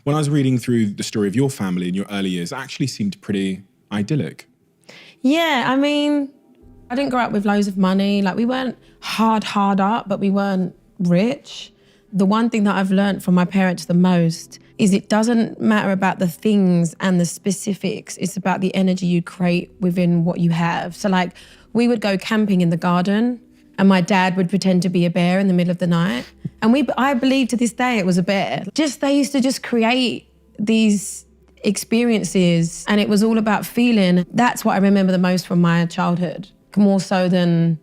When I was reading through the story of your family in your early years, it actually seemed pretty idyllic. Yeah, I mean, I didn't grow up with loads of money. Like, we weren't hard up, but we weren't rich. The one thing that I've learned from my parents the most is it doesn't matter about the things and the specifics. It's about the energy you create within what you have. So like, we would go camping in the garden and my dad would pretend to be a bear in the middle of the night. And I believe to this day it was a bear. They used to just create these experiences and it was all about feeling. That's what I remember the most from my childhood, more so than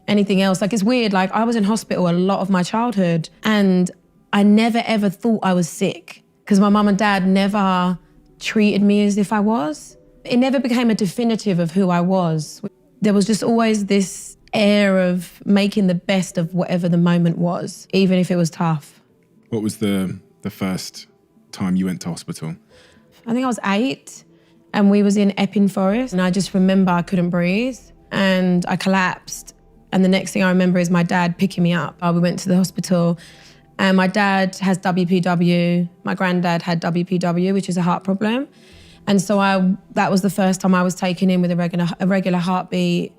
anything else. Like, it's weird, like I was in hospital a lot of my childhood and I never ever thought I was sick because my mum and dad never treated me as if I was. It never became a definitive of who I was. There was just always this air of making the best of whatever the moment was, even if it was tough. What was the first time you went to hospital? I think I was 8 and we was in Epping Forest and I just remember I couldn't breathe and I collapsed. And the next thing I remember is my dad picking me up. We went to the hospital and my dad has WPW. My granddad had WPW, which is a heart problem. And so that was the first time I was taken in with a regular heartbeat.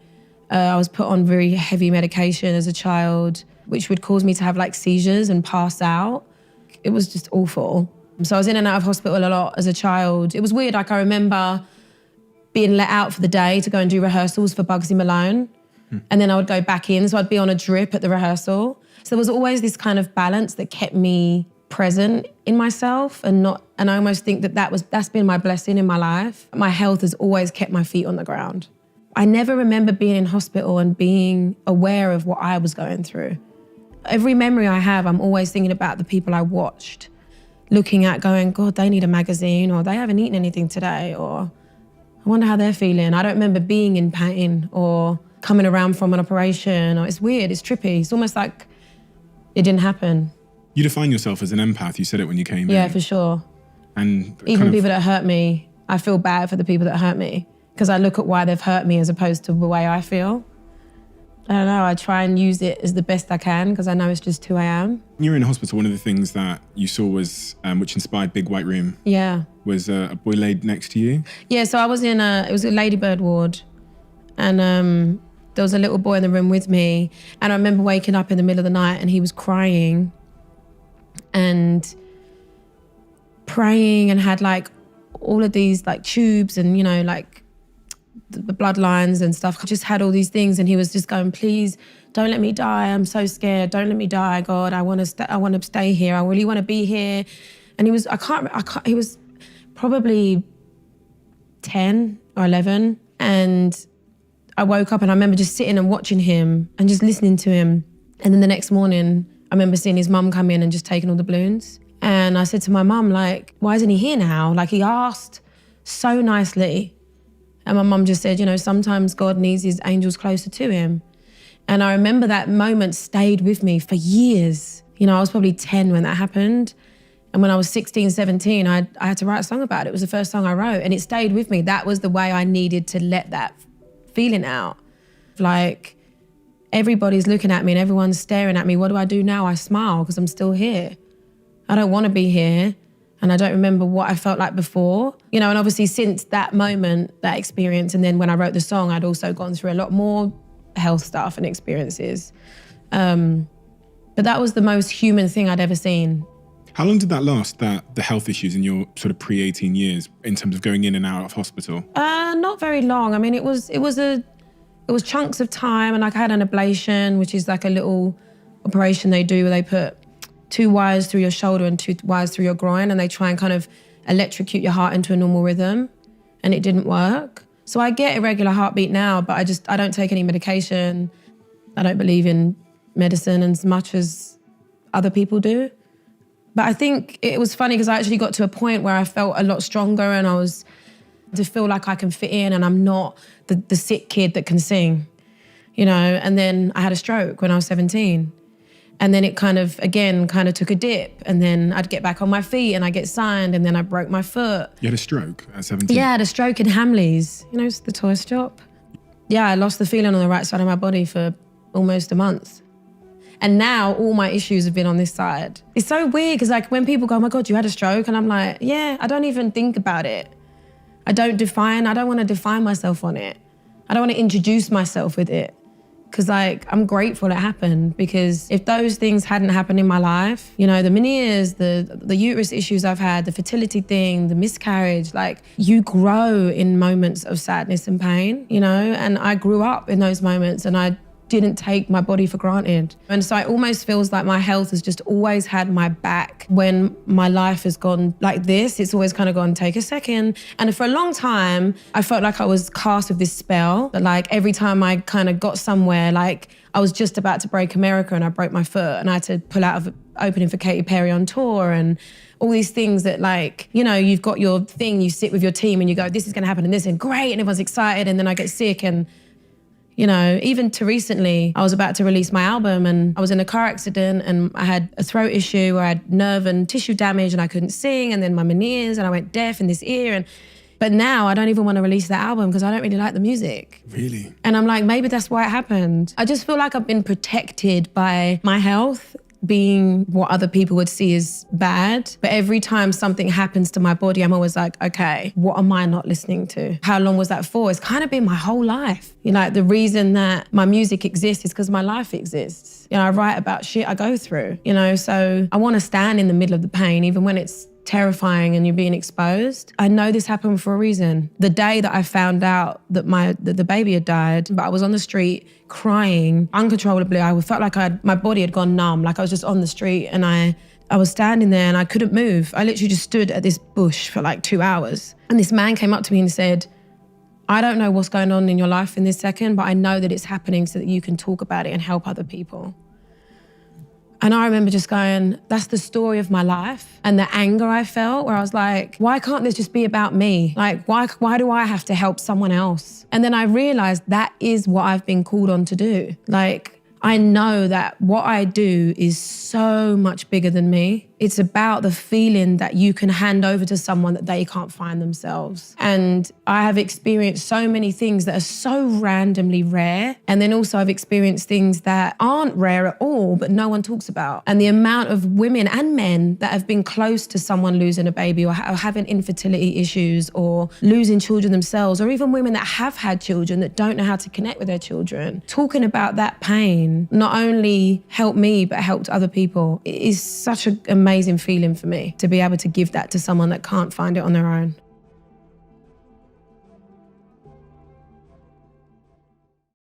I was put on very heavy medication as a child, which would cause me to have like seizures and pass out. It was just awful. So I was in and out of hospital a lot as a child. It was weird, like I remember being let out for the day to go and do rehearsals for Bugsy Malone. And then I would go back in, so I'd be on a drip at the rehearsal. So there was always this kind of balance that kept me present in myself and I almost think that's been my blessing in my life. My health has always kept my feet on the ground. I never remember being in hospital and being aware of what I was going through. Every memory I have, I'm always thinking about the people I watched, looking at going, God, they need a magazine, or they haven't eaten anything today, or I wonder how they're feeling. I don't remember being in pain or coming around from an operation, or it's weird, it's trippy. It's almost like it didn't happen. You define yourself as an empath. You said it when you came in. Yeah, for sure. And even people that hurt me, I feel bad for the people that hurt me because I look at why they've hurt me as opposed to the way I feel. I don't know, I try and use it as the best I can because I know it's just who I am. When you were in hospital, one of the things that you saw was, which inspired Big White Room, was a boy laid next to you. Yeah, so I was it was a ladybird ward and there was a little boy in the room with me and I remember waking up in the middle of the night and he was crying and praying and had like all of these like tubes and, you know, like the bloodlines and stuff. I just had all these things and he was just going, please don't let me die. I'm so scared. Don't let me die, God. I want to stay here. I really want to be here. And he was, he was probably 10 or 11. And I woke up and I remember just sitting and watching him and just listening to him. And then the next morning, I remember seeing his mum come in and just taking all the balloons. And I said to my mum, like, why isn't he here now? Like, he asked so nicely. And my mum just said, you know, sometimes God needs his angels closer to him. And I remember that moment stayed with me for years. You know, I was probably 10 when that happened. And when I was 16, 17, I had to write a song about it. It was the first song I wrote and it stayed with me. That was the way I needed to let that feeling out. Like, everybody's looking at me and everyone's staring at me. What do I do now? I smile because I'm still here. I don't want to be here. And I don't remember what I felt like before. You know, and obviously since that moment, that experience, and then when I wrote the song, I'd also gone through a lot more health stuff and experiences. But that was the most human thing I'd ever seen. How long did that last, the health issues in your sort of pre-18 years in terms of going in and out of hospital? Not very long. I mean, it was chunks of time and like I had an ablation, which is like a little operation they do where they put 2 wires through your shoulder and 2 wires through your groin and they try and kind of electrocute your heart into a normal rhythm and it didn't work. So I get a regular heartbeat now, but I don't take any medication. I don't believe in medicine as much as other people do. But I think it was funny because I actually got to a point where I felt a lot stronger and I was to feel like I can fit in and I'm not the sick kid that can sing, you know. And then I had a stroke when I was 17. And then it kind of took a dip and then I'd get back on my feet and I get signed and then I broke my foot. You had a stroke at 17? Yeah, I had a stroke in Hamleys, you know, it's the toy shop. Yeah, I lost the feeling on the right side of my body for almost a month. And now all my issues have been on this side. It's so weird because like when people go, oh my God, you had a stroke? And I'm like, yeah, I don't even think about it. I don't want to define myself on it. I don't want to introduce myself with it. Because like, I'm grateful it happened, because if those things hadn't happened in my life, you know, the menieres, the uterus issues I've had, the fertility thing, the miscarriage, like you grow in moments of sadness and pain, you know? And I grew up in those moments and I didn't take my body for granted. And so it almost feels like my health has just always had my back. When my life has gone like this, it's always kind of gone, take a second. And for a long time, I felt like I was cast with this spell, that like every time I kind of got somewhere, like I was just about to break America and I broke my foot and I had to pull out of opening for Katy Perry on tour and all these things that like, you know, you've got your thing, you sit with your team and you go, this is gonna happen and this, and great, and everyone's excited, and then I get sick. And you know, even to recently, I was about to release my album and I was in a car accident and I had a throat issue where I had nerve and tissue damage and I couldn't sing, and then my menieres, and I went deaf in this ear. But now I don't even want to release that album because I don't really like the music. Really? And I'm like, maybe that's why it happened. I just feel like I've been protected by my health being what other people would see as bad. But every time something happens to my body, I'm always like, okay, what am I not listening to? How long was that for? It's kind of been my whole life. You know, like the reason that my music exists is because my life exists. You know, I write about shit I go through, you know, so I want to stand in the middle of the pain, even when it's terrifying and you're being exposed. I know this happened for a reason. The day that I found out that the baby had died, but I was on the street crying uncontrollably. I felt like my body had gone numb, like I was just on the street and I was standing there and I couldn't move. I literally just stood at this bush for like 2 hours. And this man came up to me and said, I don't know what's going on in your life in this second, but I know that it's happening so that you can talk about it and help other people. And I remember just going, that's the story of my life. And the anger I felt, where I was like, why can't this just be about me? Like, why do I have to help someone else? And then I realized that is what I've been called on to do. Like, I know that what I do is so much bigger than me. It's about the feeling that you can hand over to someone that they can't find themselves. And I have experienced so many things that are so randomly rare. And then also I've experienced things that aren't rare at all, but no one talks about. And the amount of women and men that have been close to someone losing a baby or having infertility issues or losing children themselves, or even women that have had children that don't know how to connect with their children, talking about that pain not only helped me, but helped other people. It is such an amazing feeling for me to be able to give that to someone that can't find it on their own.